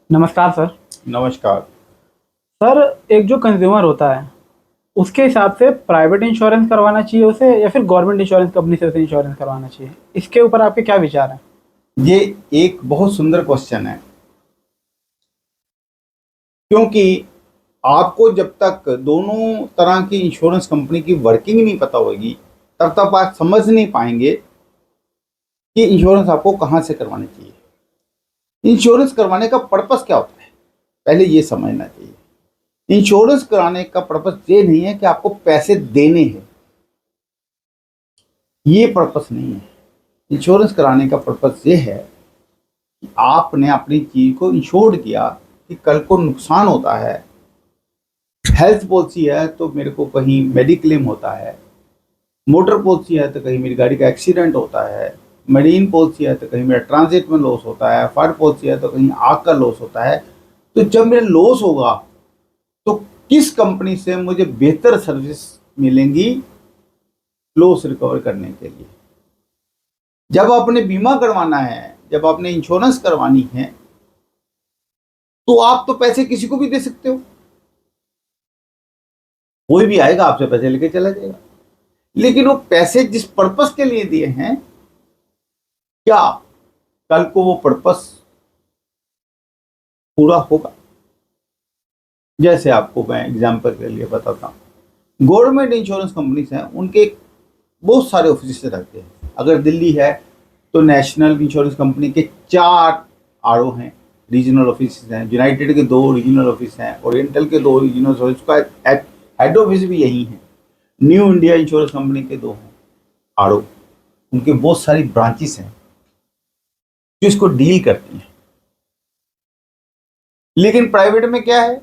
नमस्कार सर। नमस्कार। सर, एक जो कंज्यूमर होता है उसके हिसाब से प्राइवेट इंश्योरेंस करवाना चाहिए उसे या फिर गवर्नमेंट इंश्योरेंस कंपनी से उसे इंश्योरेंस करवाना चाहिए, इसके ऊपर आपके क्या विचार हैं? ये एक बहुत सुंदर क्वेश्चन है, क्योंकि आपको जब तक दोनों तरह की इंश्योरेंस कंपनी की वर्किंग नहीं पता होगी तब तक आप समझ नहीं पाएंगे कि इंश्योरेंस आपको कहाँ से करवानी चाहिए। इंश्योरेंस करवाने का पर्पस क्या होता है, पहले ये समझना चाहिए। इंश्योरेंस कराने का पर्पस ये नहीं है कि आपको पैसे देने हैं, ये पर्पस नहीं है। इंश्योरेंस कराने का पर्पस ये है कि आपने अपनी चीज को इंश्योर्ड किया कि कल को नुकसान होता है। हेल्थ पॉलिसी है तो मेरे को कहीं मेडिक्लेम होता है, मोटर पॉलिसी है तो कहीं मेरी गाड़ी का एक्सीडेंट होता है, मरीन पॉलिसी है तो कहीं मेरा ट्रांजिट में लॉस होता है, फायर पॉलिसी है तो कहीं आग का लॉस होता है। तो जब मेरा लॉस होगा तो किस कंपनी से मुझे बेहतर सर्विस मिलेंगी लॉस रिकवर करने के लिए। जब आपने बीमा करवाना है, जब आपने इंश्योरेंस करवानी है, तो आप तो पैसे किसी को भी दे सकते हो, कोई भी आएगा आपसे पैसे लेके चला जाएगा। लेकिन वो पैसे जिस पर्पस के लिए दिए हैं, क्या कल को वो पर्पस पूरा होगा? जैसे आपको मैं एग्जांपल के लिए बताता हूँ, गवर्नमेंट इंश्योरेंस कंपनीज हैं, उनके बहुत सारे ऑफिस रहते हैं। अगर दिल्ली है तो नेशनल इंश्योरेंस कंपनी के 4 आरओ हैं, रीजनल ऑफिस हैं। यूनाइटेड के 2 रीजनल ऑफिस हैं, ओरिएंटल के 2 रीजनल ऑफिस का हेड ऑफिस भी यही है। न्यू इंडिया इंश्योरेंस कंपनी के 2 हैं आरओ, उनके बहुत सारी ब्रांचेस हैं जो इसको डील करती हैं। लेकिन प्राइवेट में क्या है,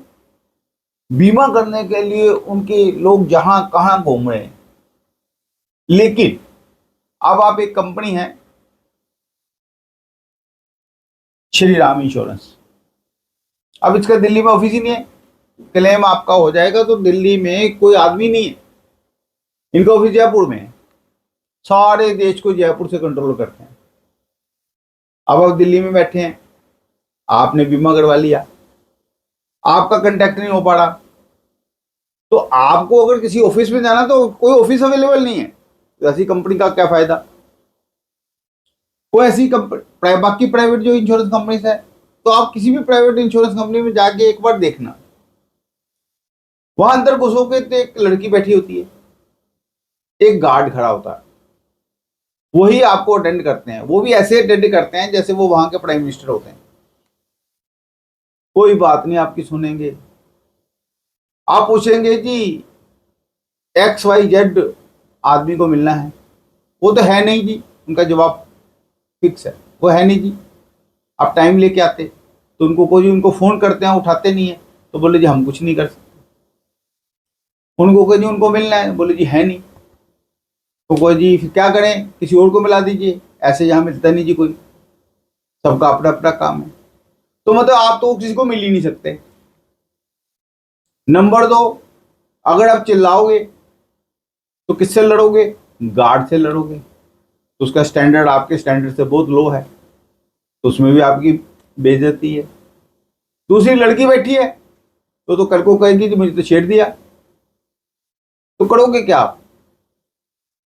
बीमा करने के लिए उनके लोग जहां कहां घूम रहे हैं। लेकिन अब आप एक कंपनी है श्री राम इंश्योरेंस, अब इसका दिल्ली में ऑफिस ही नहीं है। क्लेम आपका हो जाएगा तो दिल्ली में कोई आदमी नहीं है, इनका ऑफिस जयपुर में है। सारे देश को जयपुर से कंट्रोल करते हैं। अब आप दिल्ली में बैठे हैं, आपने बीमा करवा लिया, आपका कांटेक्ट नहीं हो पा रहा, तो आपको अगर किसी ऑफिस में जाना तो कोई ऑफिस अवेलेबल नहीं है, तो ऐसी कंपनी का क्या फायदा। कोई ऐसी कंपनी बाकी प्राइवेट जो इंश्योरेंस कंपनीज है, तो आप किसी भी प्राइवेट इंश्योरेंस कंपनी में जाके एक बार देखना, वहां अंदर घुसोगे तो एक लड़की बैठी होती है, एक गार्ड खड़ा होता है, वही आपको अटेंड करते हैं। वो भी ऐसे अटेंड करते हैं जैसे वो वहां के प्राइम मिनिस्टर होते हैं। कोई बात नहीं आपकी सुनेंगे। आप पूछेंगे जी XYZ आदमी को मिलना है, वो तो है नहीं जी, उनका जवाब फिक्स है, वो है नहीं जी। आप टाइम लेके आते तो उनको कोई, उनको फोन करते हैं उठाते नहीं है, तो बोले जी हम कुछ नहीं कर सकते। उनको कोई जी उनको मिलना है, बोले जी है नहीं, तो कोई जी फिर क्या करें, किसी और को मिला दीजिए, ऐसे यहाँ मिलता नहीं जी कोई, सबका अपना अपना काम है। तो मतलब आप तो किसी को मिल ही नहीं सकते। नंबर 2, अगर आप चिल्लाओगे तो किससे लड़ोगे, गार्ड से लड़ोगे, तो उसका स्टैंडर्ड आपके स्टैंडर्ड से बहुत लो है, तो उसमें भी आपकी बेइज्जती है। दूसरी लड़की बैठी है तो कल को कहेगी कि मुझे तो छेड़ दिया, तो करोगे क्या आप।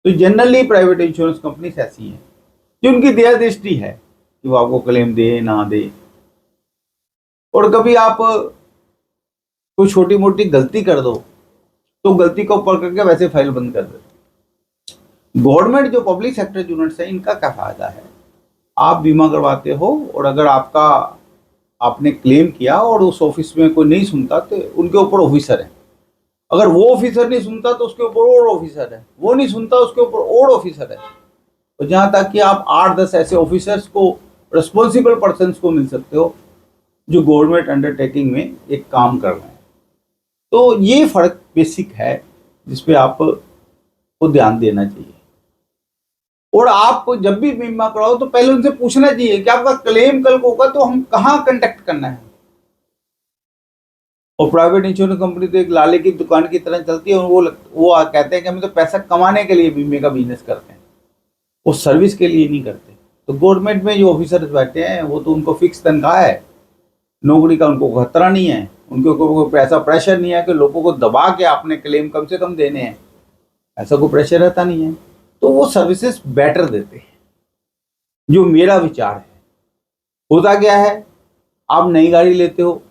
तो जनरली प्राइवेट इंश्योरेंस कंपनी ऐसी हैं कि उनकी दया दृष्टि है कि वो आपको क्लेम दे ना दे। और कभी आप कोई छोटी मोटी गलती कर दो तो गलती को पकड़ करके वैसे फाइल बंद कर दे। गवर्नमेंट जो पब्लिक सेक्टर यूनिट्स है, इनका क्या फायदा है, आप बीमा करवाते हो और अगर आपका आपने क्लेम किया और उस ऑफिस में कोई नहीं सुनता तो उनके ऊपर ऑफिसर है, अगर वो ऑफिसर नहीं सुनता तो उसके ऊपर और ऑफिसर है, वो नहीं सुनता उसके ऊपर और ऑफिसर है। तो जहां तक कि आप 8-10 ऐसे ऑफिसर्स को, रिस्पॉन्सिबल पर्सन को मिल सकते हो जो गवर्नमेंट अंडरटेकिंग में एक काम कर रहे हैं। तो ये फर्क बेसिक है जिसपे आपको ध्यान देना चाहिए। और आप जब भी बीमा कराओ तो पहले उनसे पूछना चाहिए कि आपका क्लेम कल को होगा तो हम कहाँ कंटेक्ट करना है। और प्राइवेट इंश्योरेंस कंपनी तो एक लाले की दुकान की तरह चलती है, और वो कहते हैं कि हम तो पैसा कमाने के लिए बीमे का बिजनेस करते हैं, वो सर्विस के लिए नहीं करते। तो गवर्नमेंट में जो ऑफिसर्स बैठे हैं वो तो उनको फिक्स तनख्वाह है, नौकरी का उनको खतरा नहीं है, उनके ऊपर कोई पैसा प्रेशर नहीं है कि लोगों को दबा के आपने क्लेम कम से कम देने हैं, ऐसा कोई प्रेशर रहता नहीं है। तो वो सर्विसेज बेटर देते हैं, जो मेरा विचार है। होता क्या है, आप नई गाड़ी लेते हो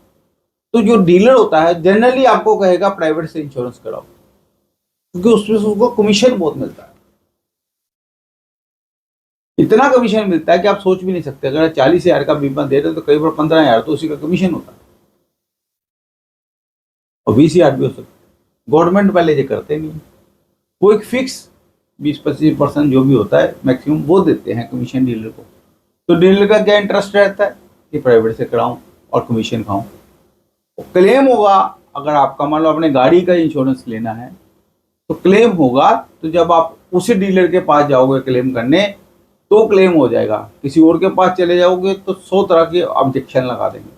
तो जो डीलर होता है जनरली आपको कहेगा प्राइवेट से इंश्योरेंस कराओ, क्योंकि उसमें से उसको कमीशन बहुत मिलता है। इतना कमीशन मिलता है कि आप सोच भी नहीं सकते। अगर 40,000 का बीमा दे रहे हो तो कई बार 15,000 तो उसी का कमीशन होता है, और 20,000 भी हो सकता है। गवर्नमेंट वाले ये करते नहीं, वो एक फिक्स 20-25% जो भी होता है मैक्सिमम वो देते हैं कमीशन डीलर को। तो डीलर का क्या इंटरेस्ट रहता है कि प्राइवेट से कराऊं और कमीशन खाऊं। क्लेम होगा, अगर आपका मान लो अपने गाड़ी का इंश्योरेंस लेना है तो क्लेम होगा, तो जब आप उसी डीलर के पास जाओगे क्लेम करने तो क्लेम हो जाएगा। किसी और के पास चले जाओगे तो 100 तरह के ऑब्जेक्शन लगा देंगे,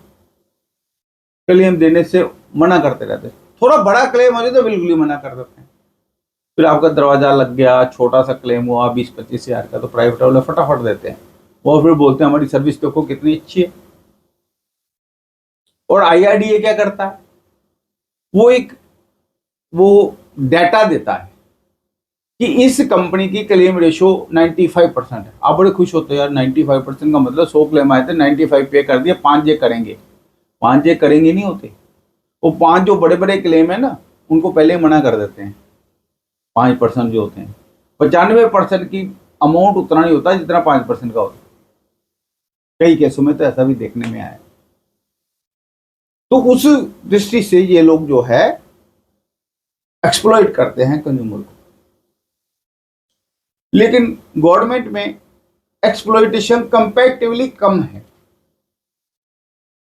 क्लेम देने से मना करते रहते हैं। थोड़ा बड़ा क्लेम हो जाए तो बिल्कुल ही मना कर देते हैं। फिर आपका दरवाजा लग गया, छोटा सा क्लेम हुआ 20-25,000 का, तो प्राइवेट वाले फटाफट देते हैं। वो फिर बोलते हैं हमारी सर्विस देखो कितनी अच्छी है। और IRDA क्या करता है, वो डाटा देता है कि इस कंपनी की क्लेम रेशो 95% है। आप बड़े खुश होते हो यार, 95% का मतलब 100 क्लेम आए थे 95 पे कर दिए, 5 जे करेंगे। 5 जे करेंगे नहीं होते, वो 5 जो बड़े बड़े क्लेम है ना उनको पहले मना कर देते हैं। 5% जो होते हैं, 95% की अमाउंट उतना नहीं होता जितना 5% का होता है। कई केसों में तो ऐसा भी देखने में आया। तो उस दृष्टि से ये लोग जो है एक्सप्लॉइट करते हैं कंज्यूमर को। लेकिन गवर्नमेंट में एक्सप्लॉइटेशन कंपैरेटिवली कम है।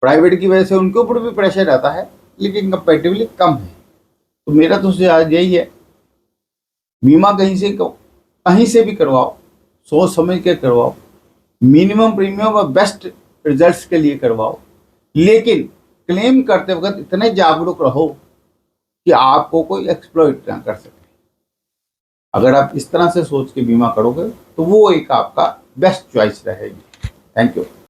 प्राइवेट की वजह से उनके ऊपर भी प्रेशर आता है, लेकिन कंपैरेटिवली कम है। तो मेरा तो आज यही है, बीमा कहीं से भी करवाओ, सोच समझ के करवाओ, मिनिमम प्रीमियम और बेस्ट रिजल्ट्स के लिए करवाओ, लेकिन क्लेम करते वक्त इतने जागरूक रहो कि आपको कोई एक्सप्लॉइट ना कर सके। अगर आप इस तरह से सोच के बीमा करोगे तो वो एक आपका बेस्ट चॉइस रहेगी। Thank you.